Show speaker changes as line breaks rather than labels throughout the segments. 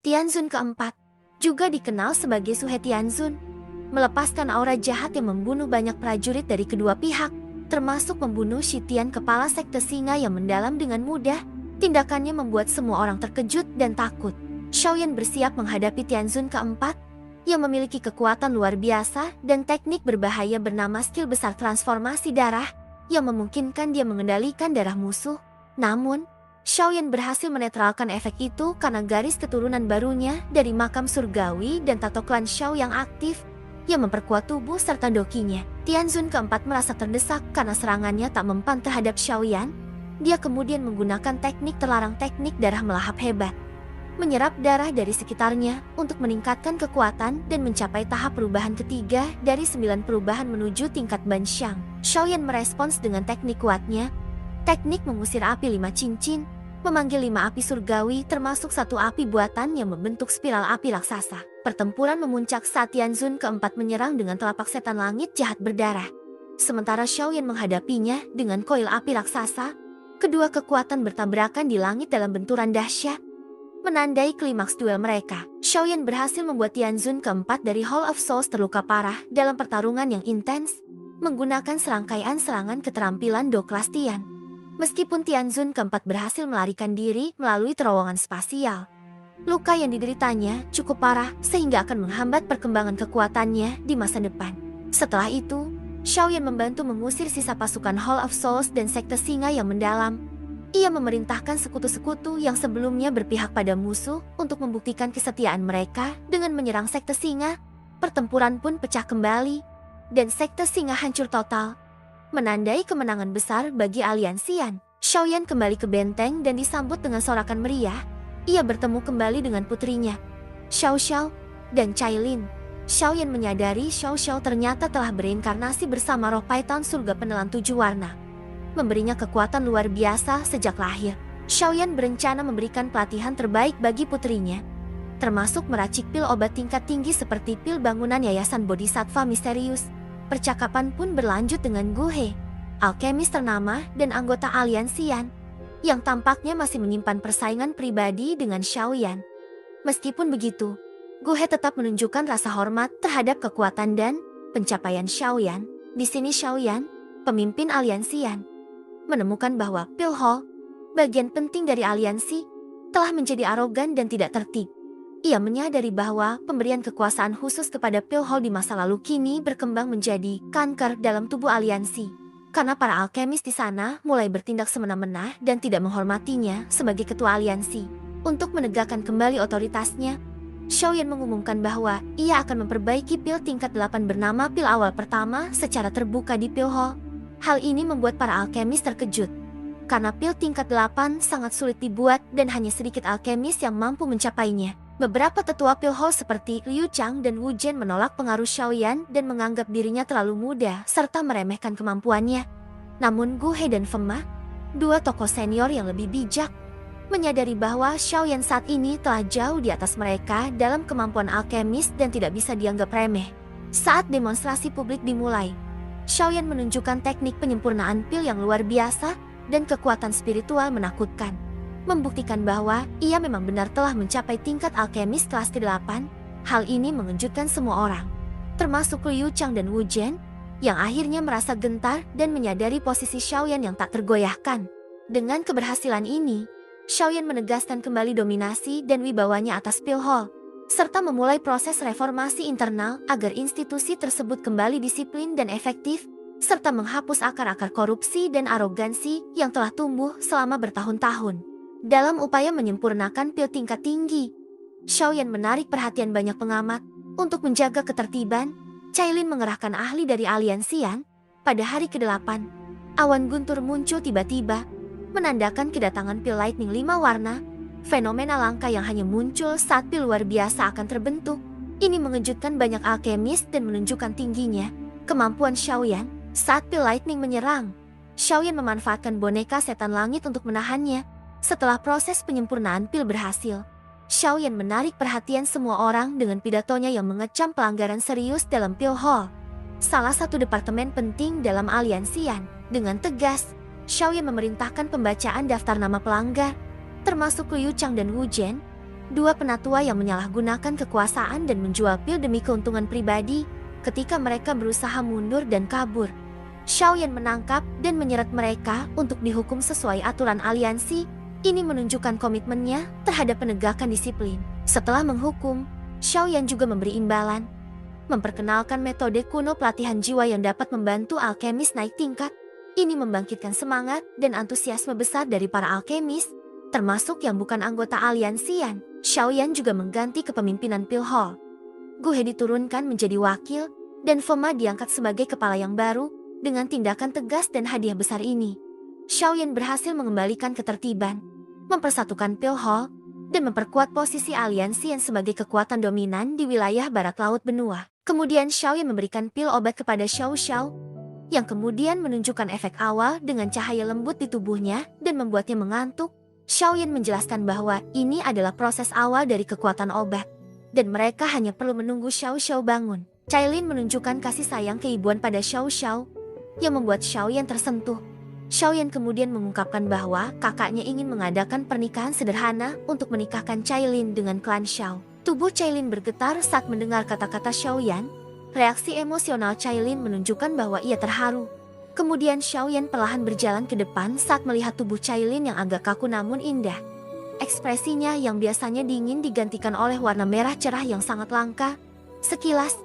Tianzun keempat, juga dikenal sebagai Suhe Tianzun, melepaskan aura jahat yang membunuh banyak prajurit dari kedua pihak, termasuk membunuh Shitian kepala sekte singa yang mendalam dengan mudah. Tindakannya membuat semua orang terkejut dan takut. Xiaoyan bersiap menghadapi Tianzun keempat, yang memiliki kekuatan luar biasa dan teknik berbahaya bernama skill besar transformasi darah, yang memungkinkan dia mengendalikan darah musuh. Namun, Xiaoyan berhasil menetralkan efek itu karena garis keturunan barunya dari makam surgawi dan tato klan Xiao yang aktif, yang memperkuat tubuh serta dokinya. Tianzun keempat merasa terdesak karena serangannya tak mempan terhadap Xiaoyan. Dia kemudian menggunakan teknik terlarang, teknik darah melahap hebat, menyerap darah dari sekitarnya untuk meningkatkan kekuatan dan mencapai tahap perubahan ketiga dari 9 perubahan menuju tingkat Banshang. Xiaoyan merespons dengan teknik kuatnya, teknik mengusir api 5 cincin, memanggil 5 api surgawi termasuk 1 api buatan yang membentuk spiral api raksasa. Pertempuran memuncak saat Tianzun keempat menyerang dengan telapak setan langit jahat berdarah. Sementara Xiaoyan menghadapinya dengan koil api raksasa. Kedua kekuatan bertabrakan di langit dalam benturan dahsyat, menandai klimaks duel mereka. Xiaoyan berhasil membuat Tianzun keempat dari Hall of Souls terluka parah dalam pertarungan yang intens, menggunakan serangkaian serangan keterampilan Do kelas Tian. Meskipun Tianzun keempat berhasil melarikan diri melalui terowongan spasial, luka yang dideritanya cukup parah sehingga akan menghambat perkembangan kekuatannya di masa depan. Setelah itu, Xiaoyan membantu mengusir sisa pasukan Hall of Souls dan sekte singa yang mendalam. Ia memerintahkan sekutu-sekutu yang sebelumnya berpihak pada musuh untuk membuktikan kesetiaan mereka dengan menyerang sekte singa. Pertempuran pun pecah kembali, dan sekte singa hancur total, menandai kemenangan besar bagi aliansian. Xiaoyan kembali ke benteng dan disambut dengan sorakan meriah. Ia bertemu kembali dengan putrinya, Xiao Xiao, dan Cailin. Xiaoyan menyadari Xiao Xiao ternyata telah bereinkarnasi bersama roh Python surga penelan 7 warna, memberinya kekuatan luar biasa sejak lahir. Xiaoyan berencana memberikan pelatihan terbaik bagi putrinya, termasuk meracik pil obat tingkat tinggi seperti pil bangunan Yayasan Bodhisattva Misterius. Percakapan pun berlanjut dengan Gu He, alkemis ternama dan anggota aliansian, yang tampaknya masih menyimpan persaingan pribadi dengan Xiaoyan. Meskipun begitu, Gu He tetap menunjukkan rasa hormat terhadap kekuatan dan pencapaian Xiaoyan. Di sini Xiaoyan, pemimpin aliansian, menemukan bahwa Pil Hall, bagian penting dari aliansi, telah menjadi arogan dan tidak tertib. Ia menyadari bahwa pemberian kekuasaan khusus kepada Pil Hall di masa lalu kini berkembang menjadi kanker dalam tubuh aliansi, karena para alkemis di sana mulai bertindak semena-mena dan tidak menghormatinya sebagai ketua aliansi. Untuk menegakkan kembali otoritasnya, Xiaoyan mengumumkan bahwa ia akan memperbaiki pil tingkat 8 bernama pil awal pertama secara terbuka di Pil Hall. Hal ini membuat para alkemis terkejut, karena pil tingkat 8 sangat sulit dibuat dan hanya sedikit alkemis yang mampu mencapainya. Beberapa tetua Pil Hall seperti Liu Chang dan Wu Jian menolak pengaruh Xiaoyan dan menganggap dirinya terlalu muda serta meremehkan kemampuannya. Namun Gu He dan Feng Ma, 2 tokoh senior yang lebih bijak, menyadari bahwa Xiaoyan saat ini telah jauh di atas mereka dalam kemampuan alkemis dan tidak bisa dianggap remeh. Saat demonstrasi publik dimulai, Xiaoyan menunjukkan teknik penyempurnaan pil yang luar biasa dan kekuatan spiritual menakutkan, membuktikan bahwa ia memang benar telah mencapai tingkat alkemis kelas ke-8. Hal ini mengejutkan semua orang, termasuk Liu Chang dan Wu Jian, yang akhirnya merasa gentar dan menyadari posisi Xiaoyan yang tak tergoyahkan. Dengan keberhasilan ini, Xiaoyan menegaskan kembali dominasi dan wibawanya atas Pil Hall, serta memulai proses reformasi internal agar institusi tersebut kembali disiplin dan efektif, serta menghapus akar-akar korupsi dan arogansi yang telah tumbuh selama bertahun-tahun. Dalam upaya menyempurnakan pil tingkat tinggi, Xiaoyan menarik perhatian banyak pengamat. Untuk menjaga ketertiban, Cailin mengerahkan ahli dari aliansian. Pada hari ke-8, awan guntur muncul tiba-tiba, menandakan kedatangan pil lightning 5 warna, fenomena langka yang hanya muncul saat pil luar biasa akan terbentuk. Ini mengejutkan banyak alkemis dan menunjukkan tingginya kemampuan Xiaoyan saat pil lightning menyerang. Xiaoyan memanfaatkan boneka setan langit untuk menahannya. Setelah proses penyempurnaan pil berhasil, Xiaoyan menarik perhatian semua orang dengan pidatonya yang mengecam pelanggaran serius dalam Pil Hall, salah satu departemen penting dalam aliansian. Dengan tegas, Xiaoyan memerintahkan pembacaan daftar nama pelanggar, termasuk Liu Chang dan Wu Jian. Dua penatua yang menyalahgunakan kekuasaan dan menjual pil demi keuntungan pribadi. Ketika mereka berusaha mundur dan kabur, Xiaoyan menangkap dan menyeret mereka untuk dihukum sesuai aturan aliansi. Ini menunjukkan komitmennya terhadap penegakan disiplin. Setelah menghukum, Xiaoyan juga memberi imbalan, memperkenalkan metode kuno pelatihan jiwa yang dapat membantu alkemis naik tingkat. Ini membangkitkan semangat dan antusiasme besar dari para alkemis, termasuk yang bukan anggota aliansian. Xiaoyan juga mengganti kepemimpinan Pil Hall. Guhe diturunkan menjadi wakil, dan Fema diangkat sebagai kepala yang baru. Dengan tindakan tegas dan hadiah besar ini, Xiaoyan berhasil mengembalikan ketertiban, mempersatukan Pil Hall, dan memperkuat posisi aliansian sebagai kekuatan dominan di wilayah barat laut benua. Kemudian Xiaoyan memberikan pil obat kepada Xiao Xiao, yang kemudian menunjukkan efek awal dengan cahaya lembut di tubuhnya dan membuatnya mengantuk. Xiaoyan menjelaskan bahwa ini adalah proses awal dari kekuatan obat, dan mereka hanya perlu menunggu Xiao Xiao bangun. Cailin menunjukkan kasih sayang keibuan pada Xiao Xiao, yang membuat Xiaoyan tersentuh. Xiaoyan kemudian mengungkapkan bahwa kakaknya ingin mengadakan pernikahan sederhana untuk menikahkan Cailin dengan klan Xiao. Tubuh Cailin bergetar saat mendengar kata-kata Xiaoyan. Reaksi emosional Cailin menunjukkan bahwa ia terharu. Kemudian Xiaoyan perlahan berjalan ke depan saat melihat tubuh Cailin yang agak kaku namun indah. Ekspresinya yang biasanya dingin digantikan oleh warna merah cerah yang sangat langka. Sekilas,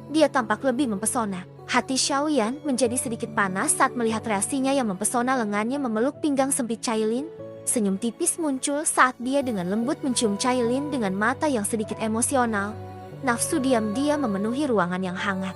dia tampak lebih mempesona. Hati Xiaoyan menjadi sedikit panas saat melihat reaksinya yang mempesona. Lengannya memeluk pinggang sempit Cailin. Senyum tipis muncul saat dia dengan lembut mencium Cailin dengan mata yang sedikit emosional. Nafsu diam-diam memenuhi ruangan yang hangat.